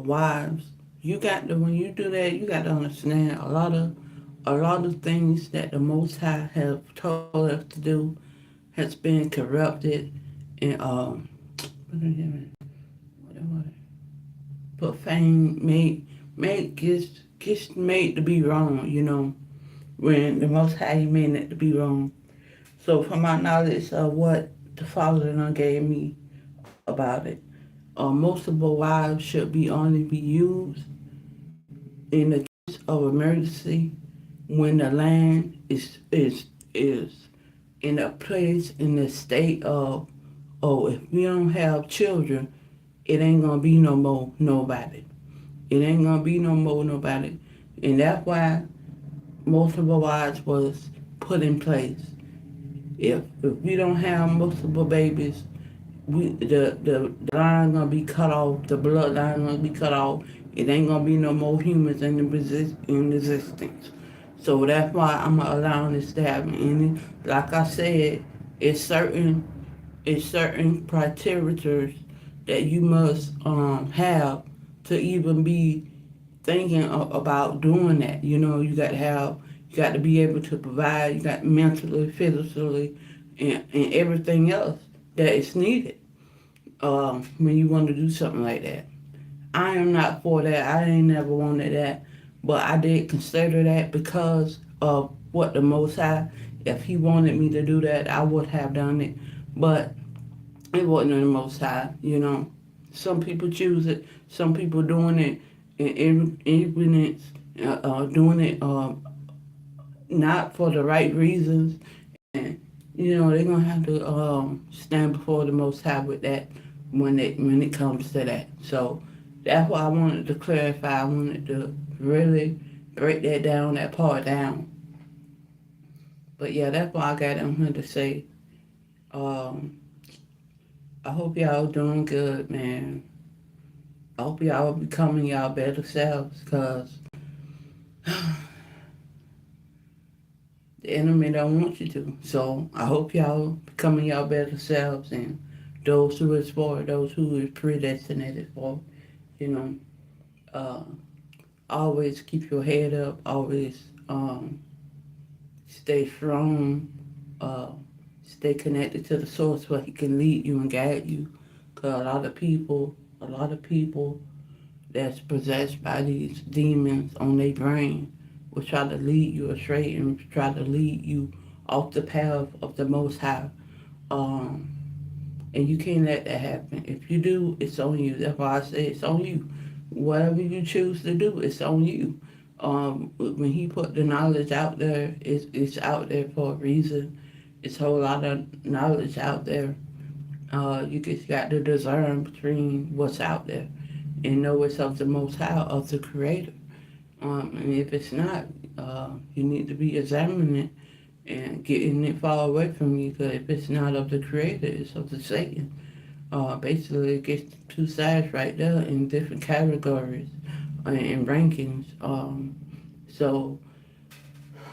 wives, you got to, when you do that, you got to understand a lot of things that the Most High have told us to do has been corrupted and what profane, made gets made to be wrong. When the Most High He made it to be wrong. So from my knowledge of what the Father done gave me about it, multiple wives should be only be used in the case of emergency when the land is in a place in the state of, oh, if we don't have children, it ain't gonna be no more nobody. It ain't gonna be no more nobody. And that's why multiple wives was put in place. If we don't have multiple babies, the line gonna be cut off, the bloodline gonna be cut off. It ain't gonna be no more humans in existence. So that's why I'm allowing this to happen. And like I said, it's certain criteria that you must have to even be thinking about doing that. You got to be able to provide. You got mentally, physically, and everything else that is needed when you want to do something like that. I am not for that. I ain't never wanted that, but I did consider that because of what the Most High. If He wanted me to do that, I would have done it, but it wasn't the Most High. Some people choose it. Some people doing it in ignorance, doing it not for the right reasons, and they're gonna have to stand before the Most High with that when it comes to that. So that's why I wanted to clarify. I wanted to really break that part down. But yeah, that's why I got on here to say. Um, I hope y'all doing good, man. I hope y'all becoming y'all better selves, cause the enemy don't want you to. So I hope y'all becoming y'all better selves, and those who is for, those who is predestinated for, you know, uh, always keep your head up, always stay strong, uh, stay connected to the source where He can lead you and guide you. Cause a lot of people that's possessed by these demons on their brain will try to lead you astray and try to lead you off the path of the Most High. Um, and you can't let that happen. If you do, it's on you. That's why I say it's on you. Whatever you choose to do, it's on you. When He put the knowledge out there, it's out there for a reason. It's a whole lot of knowledge out there. You just got to discern between what's out there and know it's of the Most High, of the Creator. And if it's not, you need to be examining it and getting it far away from you. Because if it's not of the Creator, it's of the Satan. Basically, it gets two sides right there in different categories and rankings. So,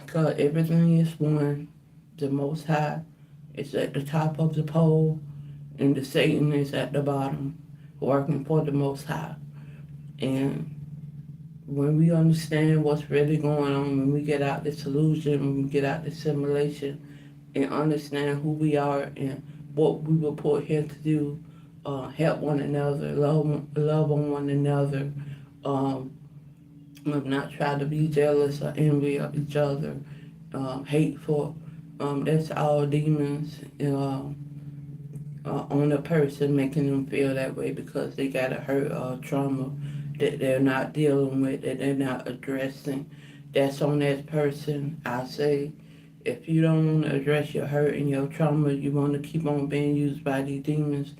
cause everything is one. The Most High is at the top of the pole, and the Satan is at the bottom, working for the Most High. And when we understand what's really going on, when we get out this illusion, when we get out this simulation, and understand who we are and what we were put here to do, help one another, love on one another, um, not try to be jealous or envy of each other, hateful. That's all demons on a person, making them feel that way because they got a hurt or trauma that they're not dealing with, that they're not addressing. That's on that person. I say, if you don't want to address your hurt and your trauma, you want to keep on being used by these demons,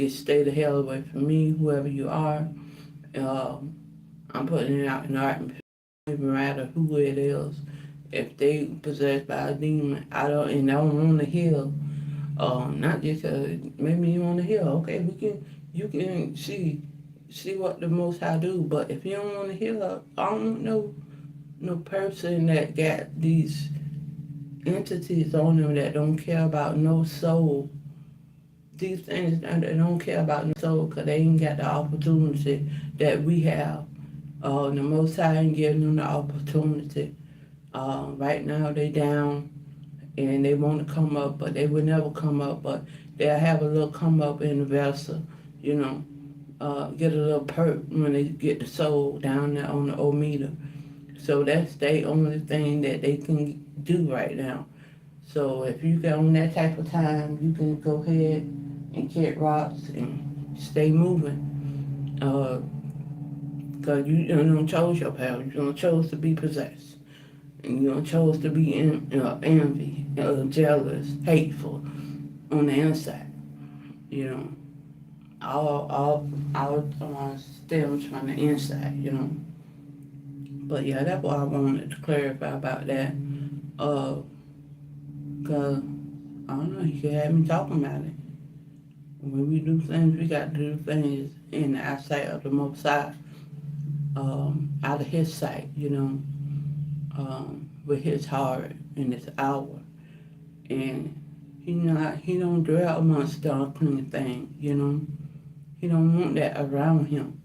stay the hell away from me, whoever you are. Um, I'm putting it out in art, and it doesn't matter who it is. If they possessed by a demon, I don't want to heal. Not just maybe you want to heal. Okay, you can see what the Most High do. But if you don't want to heal, I don't know no person that got these entities on them that don't care about no soul these things, they don't care about no soul because they ain't got the opportunity that we have. The Most High ain't giving them the opportunity. Right now they down and they want to come up, but they would never come up. But they'll have a little come up in the vessel, you know. Get a little perk when they get the soul down there on the meter. So that's the only thing that they can do right now. So if you get on that type of time, you can go ahead and kick rocks and stay moving. Cause you don't chose your power. You don't chose to be possessed. And you don't chose to be envy, jealous, hateful on the inside. You know, all stems from the inside. You know. But yeah, that's what I wanted to clarify about that. Uh, cause I don't know, you can have me talking about it. When we do things, we got to do things in the eyesight of the Most High, out of His sight, you know, with His heart in this hour. And He don't dwell amongst the unclean thing, you know. He don't want that around Him.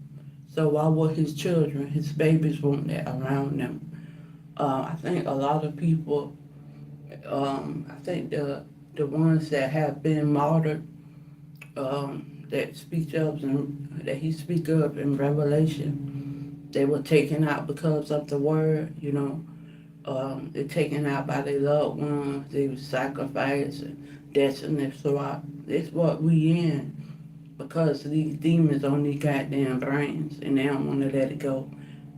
So why would His children, His babies, want that around them? I think a lot of people, I think the ones that have been martyred, that speak of and that He speak of in Revelation, they were taken out because of the word, you know. They're taken out by their loved ones. They were sacrificed and destiny. So it's what we in because these demons on these goddamn brains and they don't want to let it go.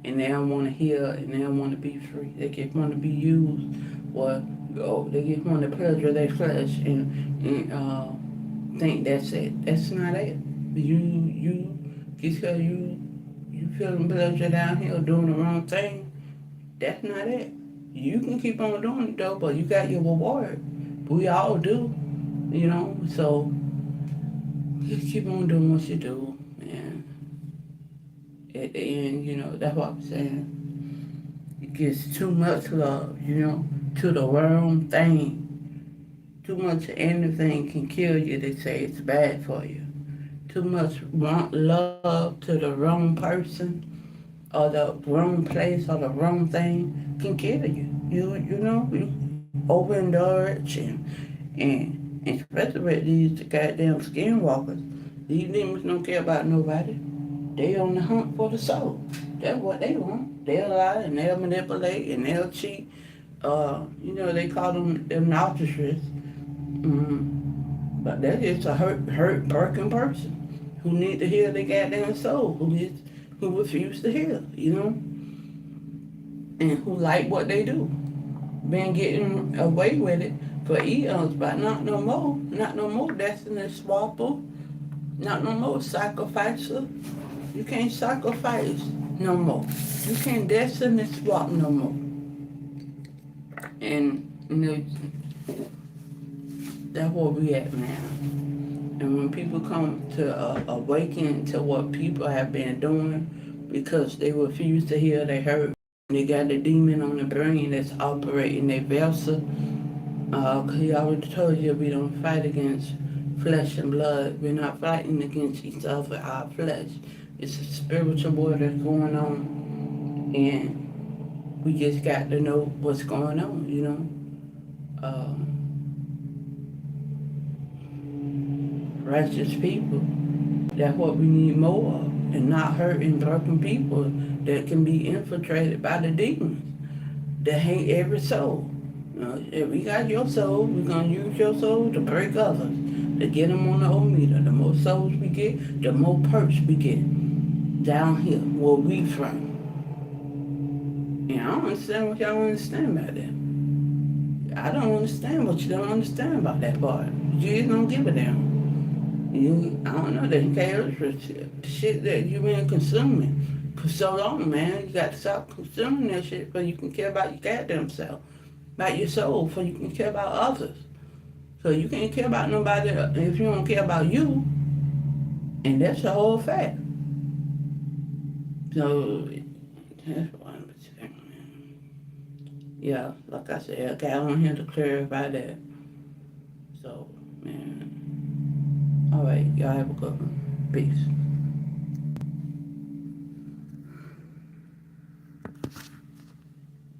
And they don't want to heal and they don't want to be free. They just want to be used or they just want to pleasure their flesh and think that's it. That's not it. You because you feeling pleasure down here doing the wrong thing, that's not it. You can keep on doing it though, but you got your reward. We all do, you know. So just keep on doing what you do, and at the end, you know, that's what I'm saying. It gets too much love, you know, to the wrong thing. Too much of anything can kill you. They say it's bad for you. Too much love to the wrong person or the wrong place or the wrong thing can kill you. You overindulge and especially with these goddamn skinwalkers. These demons don't care about nobody. They on the hunt for the soul. That's what they want. They'll lie and they'll manipulate and they'll cheat. They call them narcissists. But they're just a broken person who need to heal their goddamn soul, who refuse to heal, you know, and who like what they do. Been getting away with it for eons, but not no more destiny swapper, not no more sacrificer. You can't sacrifice no more. You can't destiny swap no more. And that's where we at now. And when people come to awaken to what people have been doing because they refuse to heal, they hurt. They got the demon on the brain that's operating their vessel. Cause he already told you we don't fight against flesh and blood. We're not fighting against each other, our flesh. It's a spiritual war that's going on. And we just got to know what's going on, you know. Righteous people. That's what we need more of. And not hurting broken people that can be infiltrated by the demons that hate every soul. If we got your soul, we're going to use your soul to break others, to get them on the old meter. The more souls we get, the more perks we get down here where we from. And I don't understand what y'all understand about that. I don't understand what you don't understand about that part. You just don't give a damn. I don't know, they care for shit that you've been consuming for so long, man. You got to stop consuming that shit so you can care about your goddamn self, about your soul, so you can care about others. So you can't care about nobody if you don't care about you, and that's the whole fact. So that's what I'm saying, man. Yeah, like I said, I got on here to clarify that. So, man. All right, y'all have a good one. Peace.